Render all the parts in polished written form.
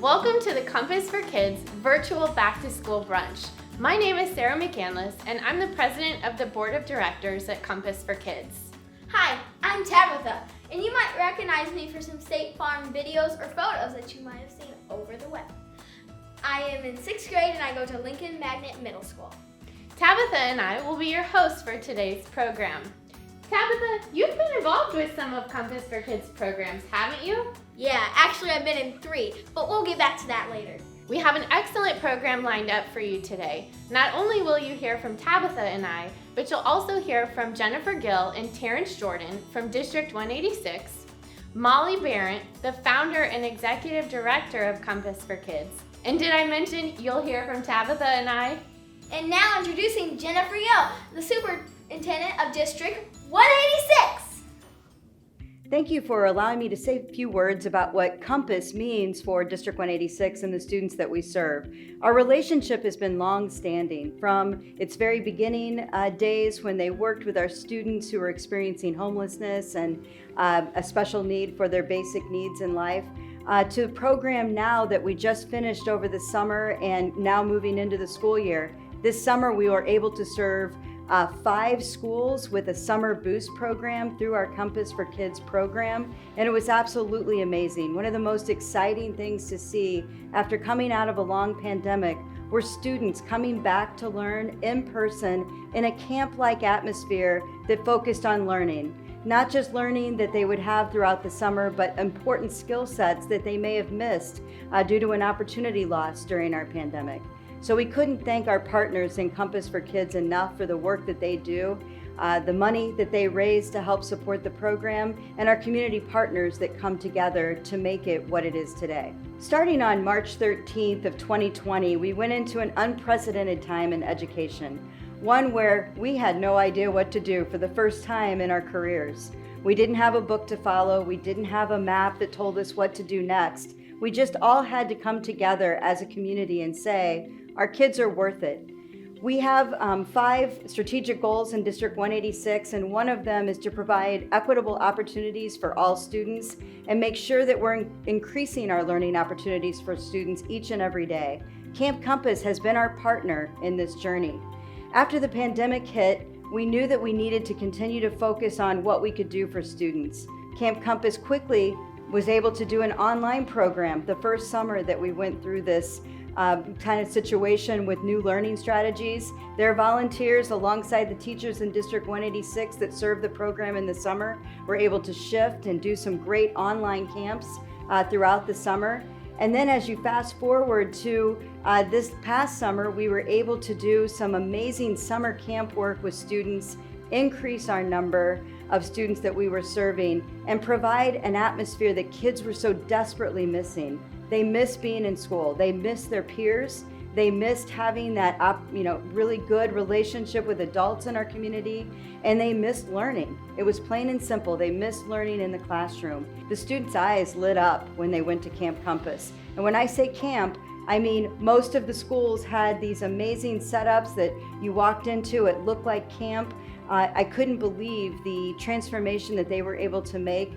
Welcome to the Compass for Kids virtual back-to-school brunch. My name is Sarah McCandless, and I'm the president of the board of directors at Compass for Kids. Hi, I'm Tabitha, and you might recognize me for some State Farm videos or photos that you might have seen over the web. I am in 6th grade and I go to Lincoln Magnet Middle School. Tabitha and I will be your hosts for today's program. Tabitha, you've been involved with some of Compass for Kids programs, haven't you? Yeah, actually I've been in 3, but we'll get back to that later. We have an excellent program lined up for you today. Not only will you hear from Tabitha and I, but you'll also hear from Jennifer Gill and Terrence Jordan from District 186, Molly Barrett, the founder and executive director of Compass for Kids. And did I mention you'll hear from Tabitha and I? And now introducing Jennifer Gill, the superintendent of District 186. Thank you for allowing me to say a few words about what Compass means for District 186 and the students that we serve. Our relationship has been long-standing from its very beginning days when they worked with our students who were experiencing homelessness and a special need for their basic needs in life, to the program now that we just finished over the summer and now moving into the school year. This summer we were able to serve 5 schools with a summer boost program through our Compass for Kids program, and it was absolutely amazing. One of the most exciting things to see after coming out of a long pandemic were students coming back to learn in person in a camp-like atmosphere that focused on learning. Not just learning that they would have throughout the summer, but important skill sets that they may have missed due to an opportunity loss during our pandemic. So we couldn't thank our partners in Compass for Kids enough for the work that they do, the money that they raise to help support the program, and our community partners that come together to make it what it is today. Starting on March 13th of 2020, we went into an unprecedented time in education, one where we had no idea what to do for the first time in our careers. We didn't have a book to follow, we didn't have a map that told us what to do next. We just all had to come together as a community and say, our kids are worth it. We have 5 strategic goals in District 186, and one of them is to provide equitable opportunities for all students and make sure that we're increasing our learning opportunities for students each and every day. Camp Compass has been our partner in this journey. After the pandemic hit, we knew that we needed to continue to focus on what we could do for students. Camp Compass quickly was able to do an online program the first summer that we went through this kind of situation with new learning strategies. Their volunteers, alongside the teachers in District 186 that serve the program in the summer, were able to shift and do some great online camps throughout the summer. And then as you fast forward to this past summer, we were able to do some amazing summer camp work with students, increase our number of students that we were serving, and provide an atmosphere that kids were so desperately missing. They missed being in school. They missed their peers. They missed having that really good relationship with adults in our community, and they missed learning. It was plain and simple. They missed learning in the classroom. The students' eyes lit up when they went to Camp Compass. And when I say camp, I mean most of the schools had these amazing setups that you walked into. It looked like camp. I couldn't believe the transformation that they were able to make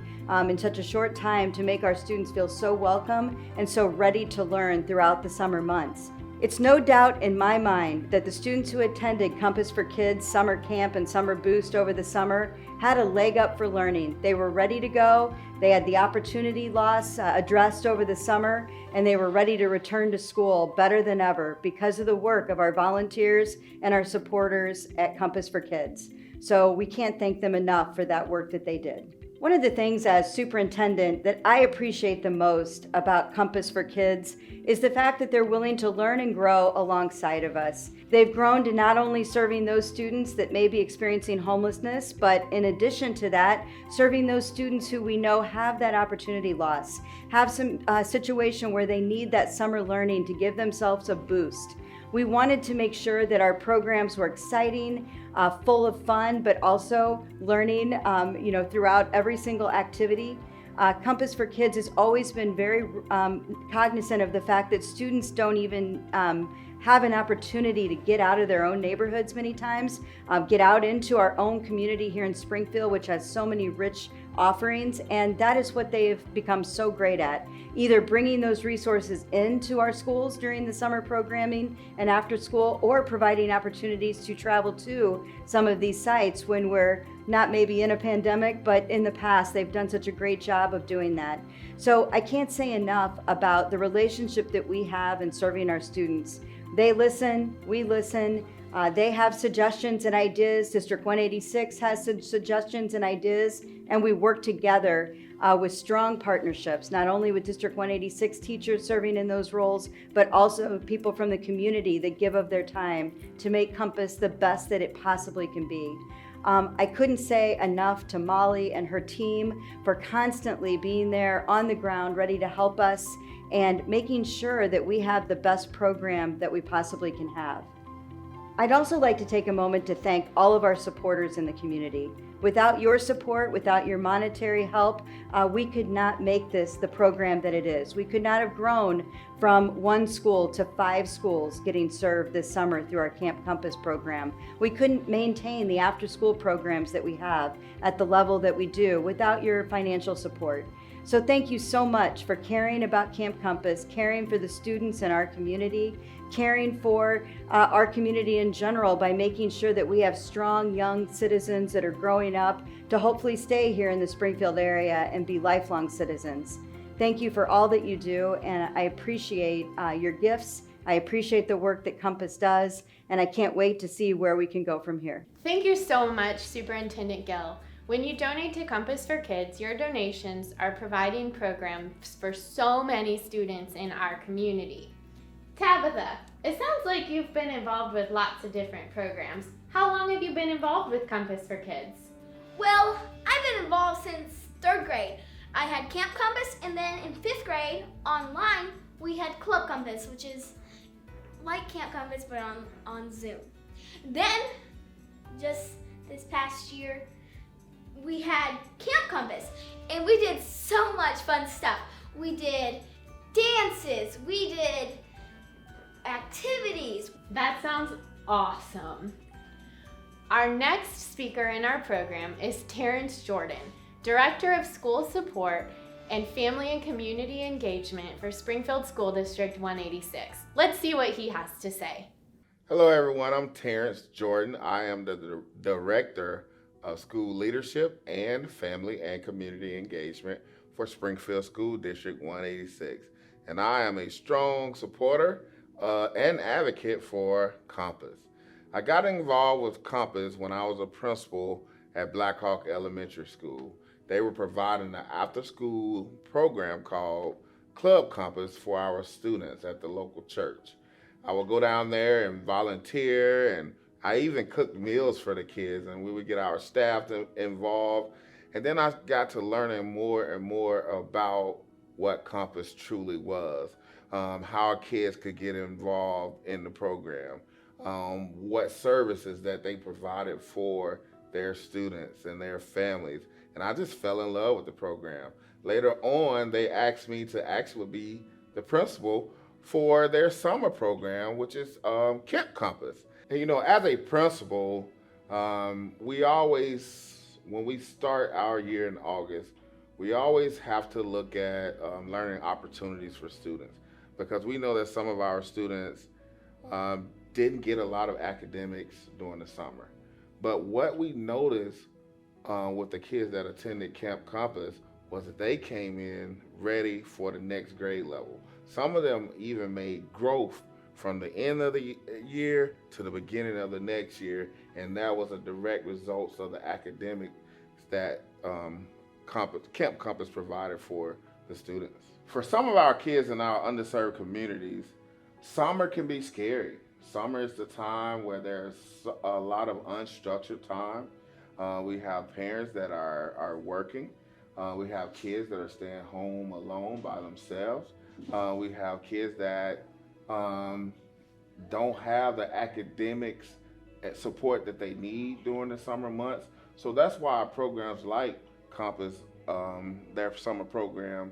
in such a short time to make our students feel so welcome and so ready to learn throughout the summer months. It's no doubt in my mind that the students who attended Compass for Kids summer camp and summer boost over the summer had a leg up for learning. They were ready to go. They had the opportunity loss addressed over the summer, and they were ready to return to school better than ever because of the work of our volunteers and our supporters at Compass for Kids. So we can't thank them enough for that work that they did. One of the things as superintendent that I appreciate the most about Compass for Kids is the fact that they're willing to learn and grow alongside of us. They've grown to not only serving those students that may be experiencing homelessness, but in addition to that, serving those students who we know have that opportunity loss, have some situation where they need that summer learning to give themselves a boost. We wanted to make sure that our programs were exciting, full of fun, but also learning, throughout every single activity. Compass for Kids has always been very cognizant of the fact that students don't even have an opportunity to get out of their own neighborhoods many times, get out into our own community here in Springfield, which has so many rich offerings, and that is what they've become so great at, either bringing those resources into our schools during the summer programming and after school, or providing opportunities to travel to some of these sites when we're not maybe in a pandemic, but in the past they've done such a great job of doing that. So I can't say enough about the relationship that we have in serving our students. They listen, we listen. They have suggestions and ideas. District 186 has some suggestions and ideas, and we work together with strong partnerships, not only with District 186 teachers serving in those roles, but also people from the community that give of their time to make Compass the best that it possibly can be. I couldn't say enough to Molly and her team for constantly being there on the ground, ready to help us and making sure that we have the best program that we possibly can have. I'd also like to take a moment to thank all of our supporters in the community. Without your support, without your monetary help, we could not make this the program that it is. We could not have grown from 1 school to 5 schools getting served this summer through our Camp Compass program. We couldn't maintain the after-school programs that we have at the level that we do without your financial support. So thank you so much for caring about Camp Compass, caring for the students in our community, caring for our community in general by making sure that we have strong young citizens that are growing up to hopefully stay here in the Springfield area and be lifelong citizens. Thank you for all that you do, and I appreciate your gifts. I appreciate the work that Compass does, and I can't wait to see where we can go from here. Thank you so much, Superintendent Gill. When you donate to Compass for Kids, your donations are providing programs for so many students in our community. Tabitha, it sounds like you've been involved with lots of different programs. How long have you been involved with Compass for Kids? Well, I've been involved since 3rd grade. I had Camp Compass, and then in 5th grade, online, we had Club Compass, which is like Camp Compass, but on Zoom. Then, just this past year, we had Camp Compass, and we did so much fun stuff. We did dances, we did activities. That sounds awesome. Our next speaker in our program is Terrence Jordan, Director of School Support and Family and Community Engagement for Springfield School District 186. Let's see what he has to say. Hello everyone, I'm Terrence Jordan. I am the Director of School Leadership and Family and Community Engagement for Springfield School District 186. And I am a strong supporter and advocate for Compass. I got involved with Compass when I was a principal at Black Hawk Elementary School. They were providing an after-school program called Club Compass for our students at the local church. I would go down there and volunteer, and I even cooked meals for the kids, and we would get our staff involved. And then I got to learning more and more about what Compass truly was, how our kids could get involved in the program, what services that they provided for their students and their families. And I just fell in love with the program. Later on, they asked me to actually be the principal for their summer program, which is Camp Compass. And, you know, as a principal, we always, when we start our year in August, we always have to look at learning opportunities for students, because we know that some of our students didn't get a lot of academics during the summer. But what we noticed with the kids that attended Camp Compass was that they came in ready for the next grade level. Some of them even made growth from the end of the year to the beginning of the next year, and that was a direct result of the academics that Camp Compass provided for the students. For some of our kids in our underserved communities, summer can be scary. Summer is the time where there's a lot of unstructured time. We have parents that are working. We have kids that are staying home alone by themselves. We have kids that don't have the academics support that they need during the summer months. So that's why programs like Compass, their summer program,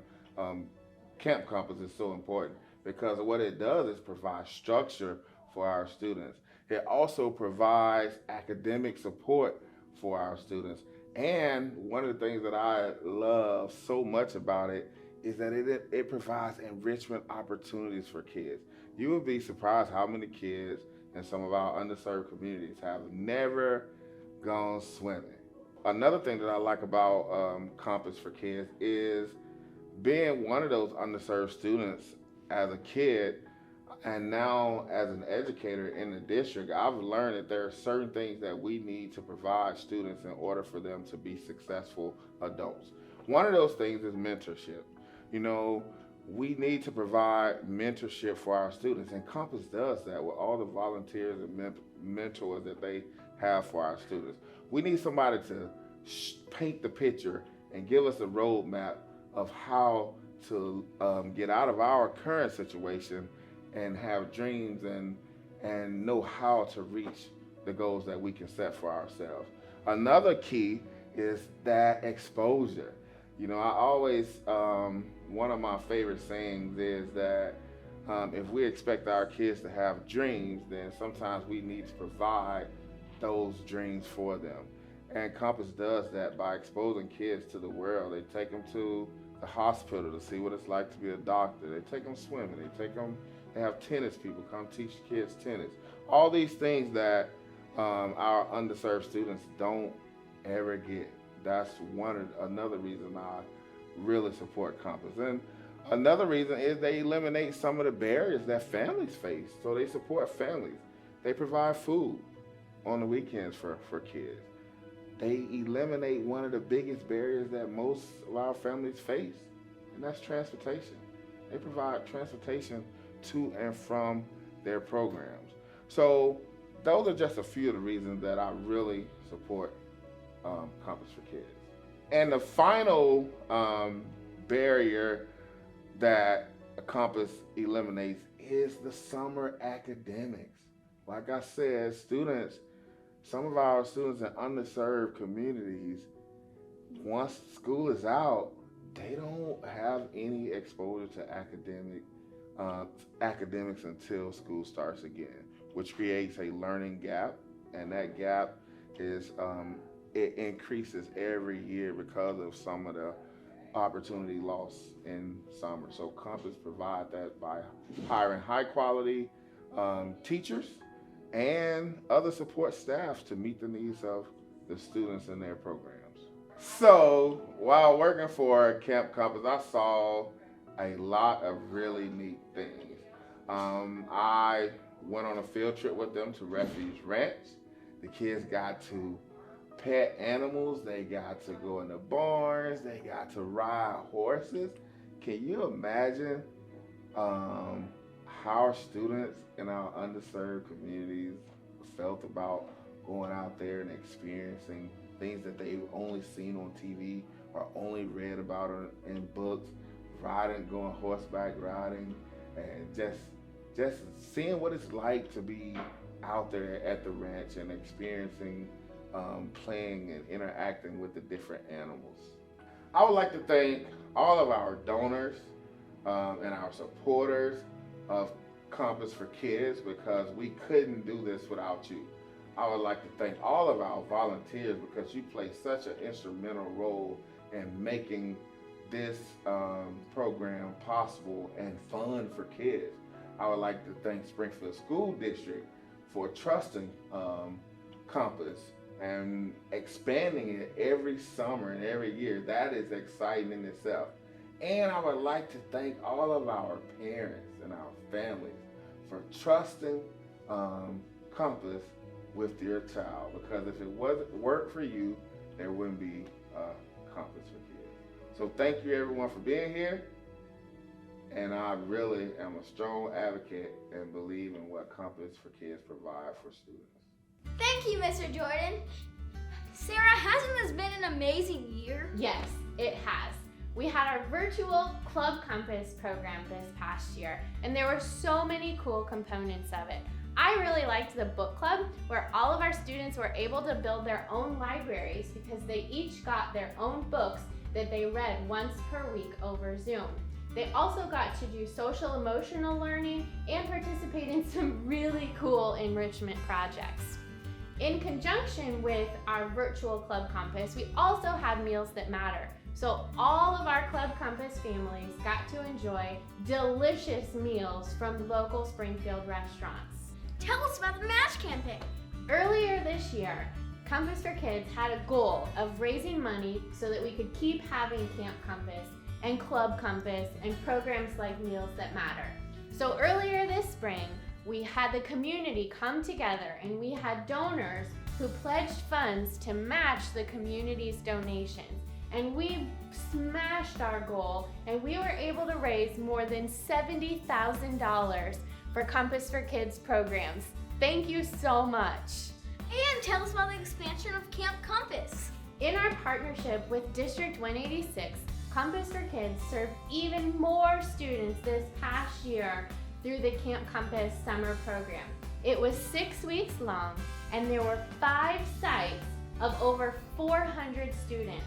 Camp Compass, is so important, because what it does is provide structure for our students. It also provides academic support for our students, And one of the things that I love so much about it is that it provides enrichment opportunities for kids. You would be surprised how many kids in some of our underserved communities have never gone swimming. Another thing that I like about Compass for Kids is being one of those underserved students as a kid, and now as an educator in the district, I've learned that there are certain things that we need to provide students in order for them to be successful adults. One of those things is mentorship. You know, we need to provide mentorship for our students, and Compass does that with all the volunteers and mentors that they have for our students. We need somebody to paint the picture and give us a roadmap of how to get out of our current situation and have dreams and know how to reach the goals that we can set for ourselves. Another key is that exposure. You know, I always, one of my favorite sayings is that if we expect our kids to have dreams, then sometimes we need to provide those dreams for them. And Compass does that by exposing kids to the world. They take them to the hospital to see what it's like to be a doctor. They take them swimming. They have tennis people come teach kids tennis. All these things that our underserved students don't ever get. That's another reason I really support Compass. And another reason is they eliminate some of the barriers that families face. So they support families. They provide food on the weekends for kids. They eliminate one of the biggest barriers that most of our families face, and that's transportation. They provide transportation to and from their programs. So those are just a few of the reasons that I really support Compass for Kids. And the final barrier that Compass eliminates is the summer academics. Like I said, some of our students in underserved communities, once school is out, they don't have any exposure to academics until school starts again, which creates a learning gap, and that gap is it increases every year because of some of the opportunity lost in summer. So Compass provide that by hiring high quality teachers and other support staff to meet the needs of the students in their programs. So while working for Camp Compass, I saw a lot of really neat things. I went on a field trip with them to Refuge Ranch. The kids got to pet animals, they got to go in the barns, they got to ride horses. Can you imagine how our students in our underserved communities felt about going out there and experiencing things that they've only seen on TV or only read about in books, going horseback riding, and just seeing what it's like to be out there at the ranch and experiencing playing and interacting with the different animals. I would like to thank all of our donors and our supporters of Compass for Kids, because we couldn't do this without you. I would like to thank all of our volunteers because you play such an instrumental role in making this program possible and fun for kids. I would like to thank Springfield School District for trusting Compass and expanding it every summer and every year. That is exciting in itself. And I would like to thank all of our parents and our families for trusting Compass with your child, because if it wasn't work for you, there wouldn't be Compass for Kids. So thank you everyone for being here, and I really am a strong advocate and believe in what Compass for Kids provide for students. Thank you, Mr. Jordan. Sarah, hasn't this been an amazing year? Yes, it has. We had our virtual Club Compass program this past year, and there were so many cool components of it. I really liked the book club, where all of our students were able to build their own libraries because they each got their own books that they read once per week over Zoom. They also got to do social emotional learning and participate in some really cool enrichment projects. In conjunction with our virtual Club Compass, we also had Meals That Matter. So all of our Club Compass families got to enjoy delicious meals from local Springfield restaurants. Tell us about the MASH campaign. Earlier this year, Compass for Kids had a goal of raising money so that we could keep having Camp Compass and Club Compass and programs like Meals That Matter. So earlier this spring, we had the community come together and we had donors who pledged funds to match the community's donations. And we smashed our goal and we were able to raise more than $70,000 for Compass for Kids programs. Thank you so much. And tell us about the expansion of Camp Compass. In our partnership with District 186, Compass for Kids served even more students this past year through the Camp Compass summer program. It was 6 weeks long and there were 5 sites of over 400 students.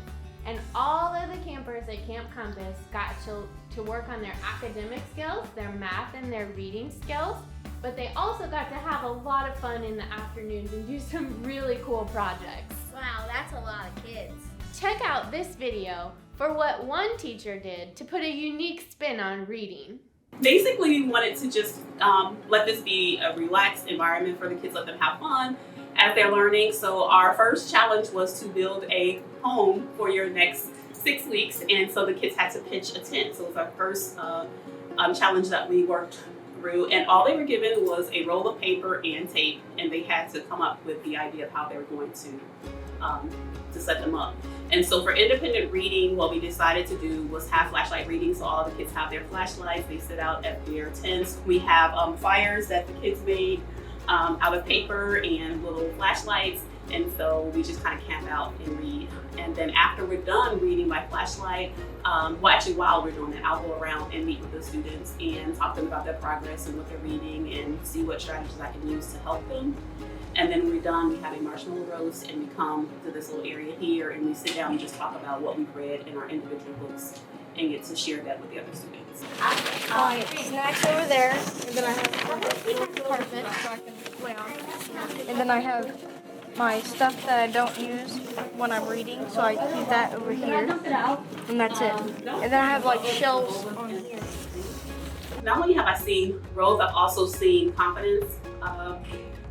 And all of the campers at Camp Compass got to work on their academic skills, their math and their reading skills, but they also got to have a lot of fun in the afternoons and do some really cool projects. Wow, that's a lot of kids. Check out this video for what one teacher did to put a unique spin on reading. Basically, we wanted to just let this be a relaxed environment for the kids, let them have fun as they're learning. So our first challenge was to build a home for your next 6 weeks, and so the kids had to pitch a tent. So it was our first challenge that we worked through, and all they were given was a roll of paper and tape, and they had to come up with the idea of how they were going to set them up. And so for independent reading, what we decided to do was have flashlight reading. So all the kids have their flashlights, they sit out at their tents. We have fires that the kids made out of paper and little flashlights. And so we just kind of camp out and read. And then after we're done reading by flashlight, while we're doing that, I'll go around and meet with the students and talk to them about their progress and what they're reading and see what strategies I can use to help them. And then when we're done, we have a marshmallow roast and we come to this little area here and we sit down and just talk about what we've read in our individual books and get to share that with the other students. My snacks over there, and then I have a little carpet so I can play on. And then I have my stuff that I don't use when I'm reading, so I keep that over here. And that's it. And then I have like shelves on here. Not only have I seen growth, I've also seen confidence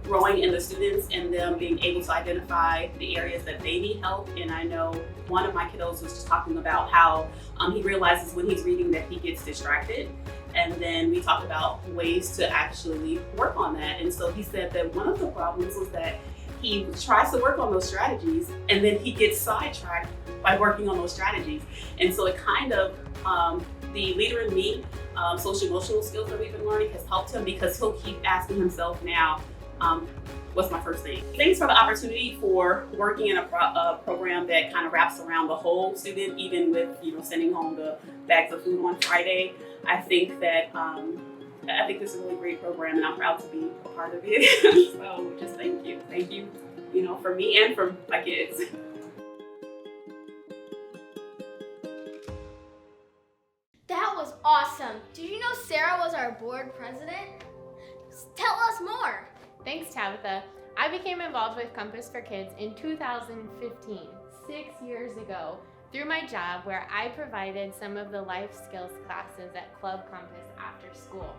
growing in the students and them being able to identify the areas that they need help. And I know one of my kiddos was just talking about how he realizes when he's reading that he gets distracted. And then we talked about ways to actually work on that. And so he said that one of the problems was that he tries to work on those strategies and then he gets sidetracked by working on those strategies. And so it kind of, the leader in me, social emotional skills that we've been learning has helped him because he'll keep asking himself now, what's my first thing? Thanks for the opportunity for working in a program that kind of wraps around the whole student, even with sending home the bags of food on Friday. I think that this is a really great program, and I'm proud to be a part of it. So just thank you, for me and for my kids. That was awesome. Did you know Sarah was our board president? Tell us more. Thanks, Tabitha. I became involved with Compass for Kids in 2015, 6 years ago, through my job where I provided some of the life skills classes at Club Compass after school.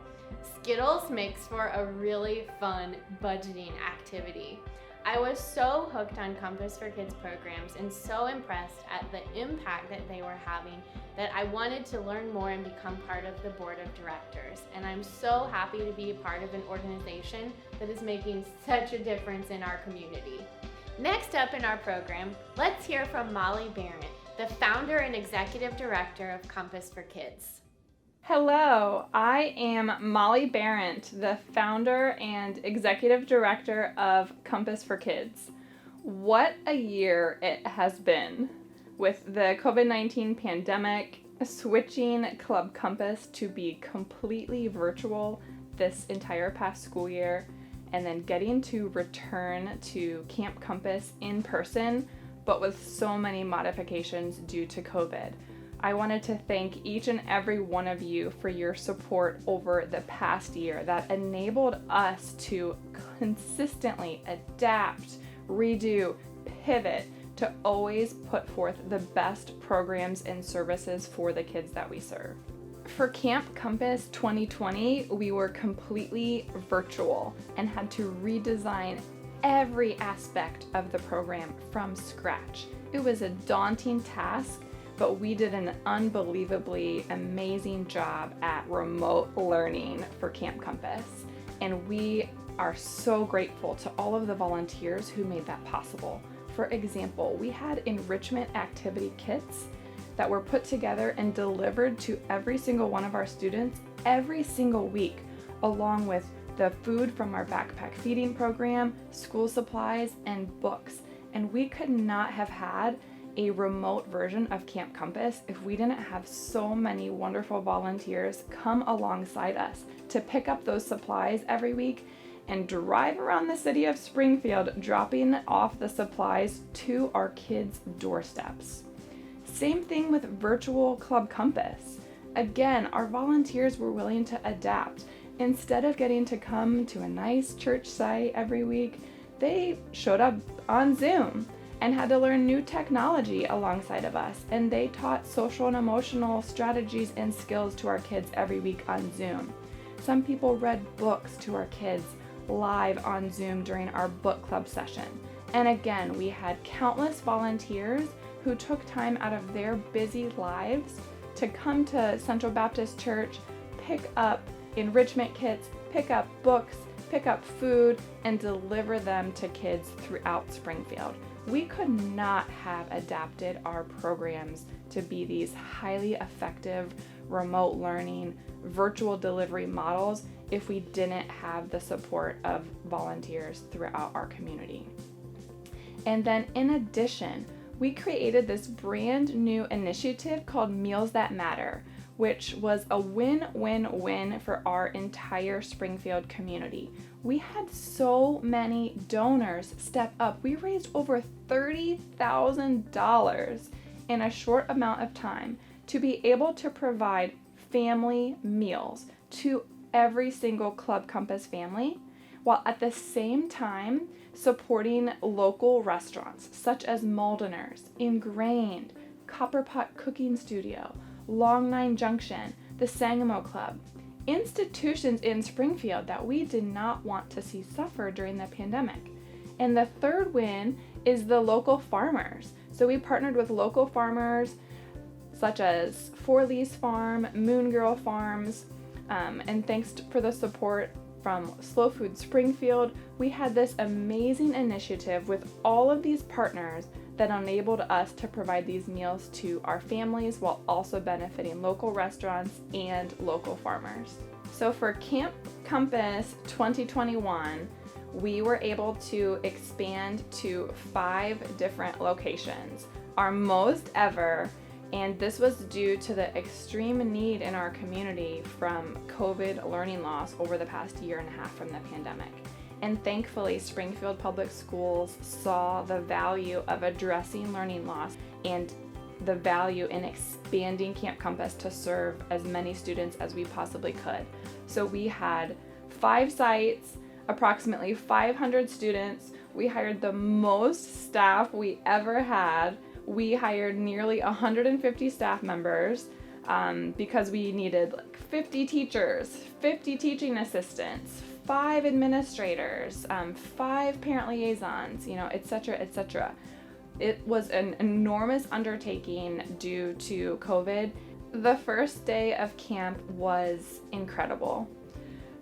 Skittles makes for a really fun budgeting activity. I was so hooked on Compass for Kids programs and so impressed at the impact that they were having that I wanted to learn more and become part of the board of directors. And I'm so happy to be a part of an organization that is making such a difference in our community. Next up in our program, let's hear from Molly Barrett, the founder and executive director of Compass for Kids. Hello, I am Molly Barrett, the founder and executive director of Compass for Kids. What a year it has been. With the COVID-19 pandemic, switching Club Compass to be completely virtual this entire past school year, and then getting to return to Camp Compass in person, but with so many modifications due to COVID. I wanted to thank each and every one of you for your support over the past year that enabled us to consistently adapt, redo, pivot to always put forth the best programs and services for the kids that we serve. For Camp Compass 2020, we were completely virtual and had to redesign every aspect of the program from scratch. It was a daunting task, but we did an unbelievably amazing job at remote learning for Camp Compass. And we are so grateful to all of the volunteers who made that possible. For example, we had enrichment activity kits that were put together and delivered to every single one of our students every single week, along with the food from our backpack feeding program, school supplies, and books. And we could not have had a remote version of Camp Compass if we didn't have so many wonderful volunteers come alongside us to pick up those supplies every week and drive around the city of Springfield, dropping off the supplies to our kids' doorsteps. Same thing with virtual Club Compass. Again, our volunteers were willing to adapt. Instead of getting to come to a nice church site every week, they showed up on Zoom and had to learn new technology alongside of us. And they taught social and emotional strategies and skills to our kids every week on Zoom. Some people read books to our kids live on Zoom during our book club session. And again, we had countless volunteers who took time out of their busy lives to come to Central Baptist Church, pick up enrichment kits, pick up books, pick up food, and deliver them to kids throughout Springfield. We could not have adapted our programs to be these highly effective remote learning, virtual delivery models if we didn't have the support of volunteers throughout our community. And then in addition, we created this brand new initiative called Meals That Matter, which was a win-win-win for our entire Springfield community. We had so many donors step up. We raised over $30,000 in a short amount of time to be able to provide family meals to every single Club Compass family, while at the same time supporting local restaurants such as Maldener's, Ingrained, Copperpot Cooking Studio, Long Nine Junction, the Sangamo Club, institutions in Springfield that we did not want to see suffer during the pandemic. And the third win is the local farmers. So we partnered with local farmers such as Four Leaves Farm, Moon Girl Farms, and thanks for the support from Slow Food Springfield, we had this amazing initiative with all of these partners that enabled us to provide these meals to our families while also benefiting local restaurants and local farmers. So for Camp Compass 2021, we were able to expand to 5 different locations, our most ever. And this was due to the extreme need in our community from COVID learning loss over the past year and a half from the pandemic. And thankfully, Springfield Public Schools saw the value of addressing learning loss and the value in expanding Camp Compass to serve as many students as we possibly could. So we had 5 sites, approximately 500 students. We hired the most staff we ever had. We hired nearly 150 staff members because we needed like 50 teachers, 50 teaching assistants, 5 administrators, 5 parent liaisons, etc., etc. It was an enormous undertaking due to COVID. The first day of camp was incredible.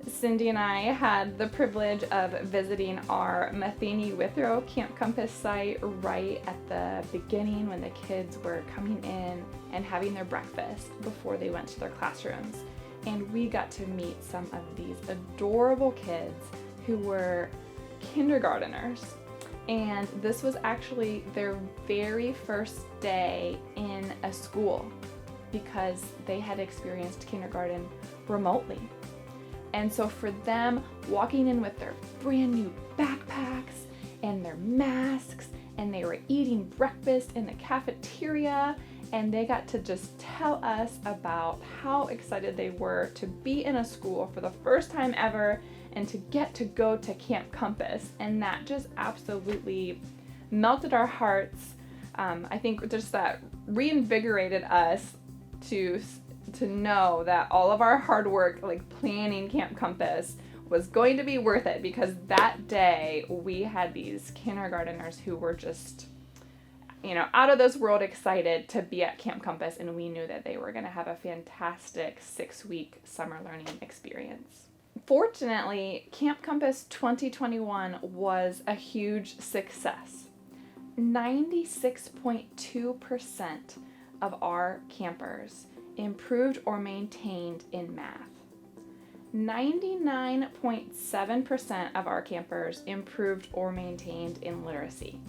Cindy and I had the privilege of visiting our Matheny Withrow Camp Compass site right at the beginning when the kids were coming in and having their breakfast before they went to their classrooms. And we got to meet some of these adorable kids who were kindergarteners. And this was actually their very first day in a school because they had experienced kindergarten remotely. And so for them, walking in with their brand new backpacks and their masks, and they were eating breakfast in the cafeteria, and they got to just tell us about how excited they were to be in a school for the first time ever and to get to go to Camp Compass. And that just absolutely melted our hearts. I think just that reinvigorated us to know that all of our hard work, like planning Camp Compass, was going to be worth it, because that day we had these kindergarteners who were just, out of this world excited to be at Camp Compass, and we knew that they were going to have a fantastic 6-week summer learning experience. Fortunately, Camp Compass 2021 was a huge success. 96.2% of our campers improved or maintained in math. 99.7% of our campers improved or maintained in literacy.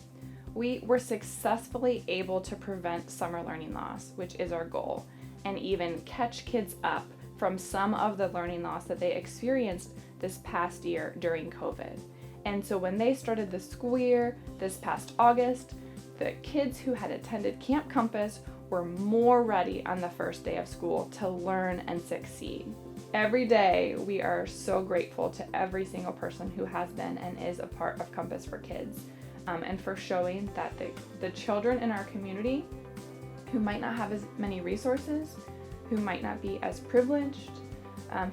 We were successfully able to prevent summer learning loss, which is our goal, and even catch kids up from some of the learning loss that they experienced this past year during COVID. And so when they started the school year this past August, the kids who had attended Camp Compass were more ready on the first day of school to learn and succeed. Every day, we are so grateful to every single person who has been and is a part of Compass for Kids, and for showing that the children in our community who might not have as many resources, who might not be as privileged,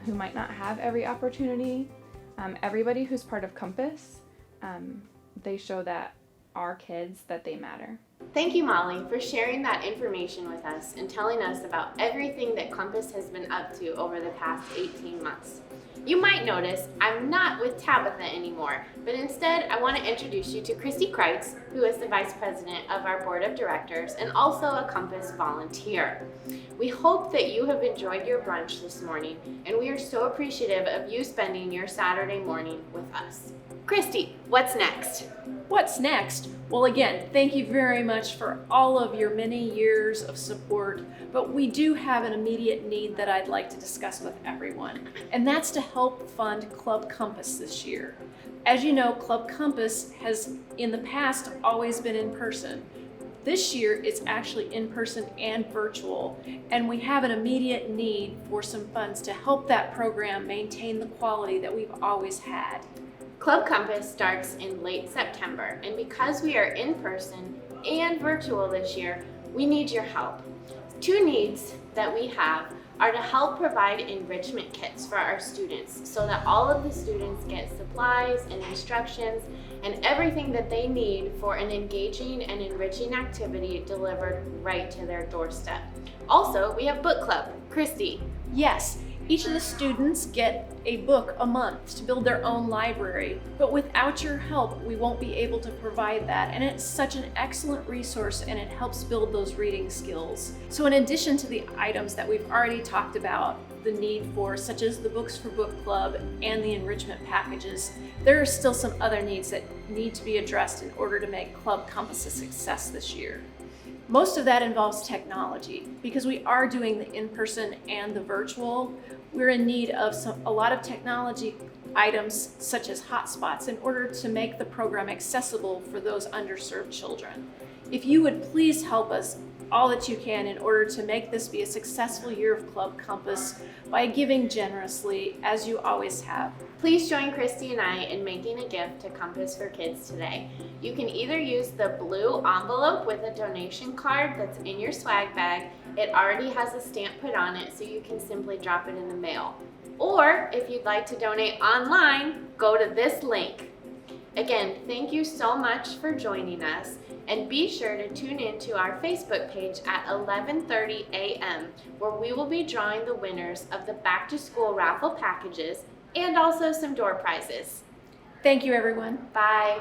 who might not have every opportunity, everybody who's part of Compass, they show that our kids, that they matter. Thank you, Molly, for sharing that information with us and telling us about everything that Compass has been up to over the past 18 months. You might notice I'm not with Tabitha anymore, but instead I want to introduce you to Christy Kreitz, who is the Vice President of our Board of Directors and also a Compass volunteer. We hope that you have enjoyed your brunch this morning, and we are so appreciative of you spending your Saturday morning with us. Christy, what's next? What's next? Well, again, thank you very much for all of your many years of support, but we do have an immediate need that I'd like to discuss with everyone, and that's to help fund Club Compass this year. As you know, Club Compass has in the past always been in person. This year, it's actually in person and virtual, and we have an immediate need for some funds to help that program maintain the quality that we've always had. Club Compass starts in late September, and because we are in person and virtual this year, we need your help. Two needs that we have are to help provide enrichment kits for our students so that all of the students get supplies and instructions and everything that they need for an engaging and enriching activity delivered right to their doorstep. Also, we have book club. Christy. Yes. Each of the students get a book a month to build their own library, but without your help, we won't be able to provide that, and it's such an excellent resource and it helps build those reading skills. So in addition to the items that we've already talked about, the need for, such as the Books for Book Club and the enrichment packages, there are still some other needs that need to be addressed in order to make Club Compass a success this year. Most of that involves technology. Because we are doing the in-person and the virtual, we're in need of a lot of technology items such as hotspots in order to make the program accessible for those underserved children. If you would please help us all that you can in order to make this be a successful year of Club Compass by giving generously, as you always have. Please join Christy and I in making a gift to Compass for Kids today. You can either use the blue envelope with a donation card that's in your swag bag. It already has a stamp put on it, so you can simply drop it in the mail. Or if you'd like to donate online, go to this link. Again, thank you so much for joining us, and be sure to tune in to our Facebook page at 11:30 a.m. where we will be drawing the winners of the back to school raffle packages and also some door prizes. Thank you, everyone. Bye.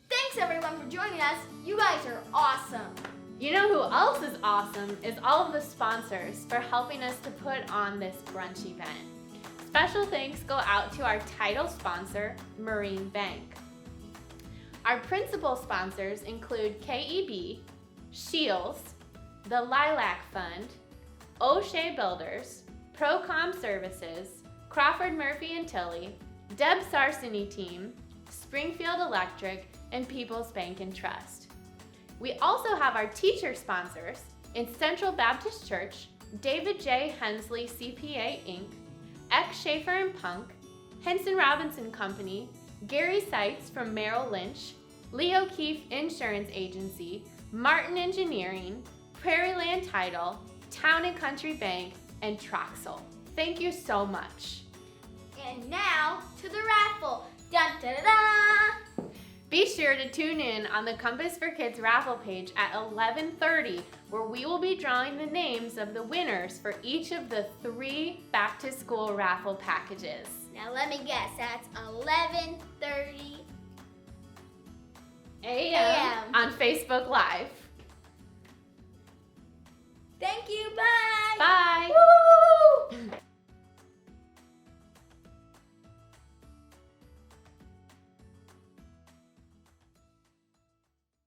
Thanks everyone for joining us. You guys are awesome. You know who else is awesome is all of the sponsors for helping us to put on this brunch event. Special thanks go out to our title sponsor, Marine Bank. Our principal sponsors include KEB, Shields, the Lilac Fund, O'Shea Builders, Procom Services, Crawford Murphy and Tilley, Deb Sarsini Team, Springfield Electric, and People's Bank and Trust. We also have our teacher sponsors in Central Baptist Church, David J. Hensley CPA Inc., Eck Schaefer and Punk, Henson Robinson Company, Gary Seitz from Merrill Lynch, Leo Keefe Insurance Agency, Martin Engineering, Prairie Land Title, Town and Country Bank, and Troxel. Thank you so much. And now to the raffle. Dun da da da! Be sure to tune in on the Compass for Kids raffle page at 11:30, where we will be drawing the names of the winners for each of the 3 back-to-school raffle packages. Now let me guess, that's 11:30 a.m. on Facebook Live.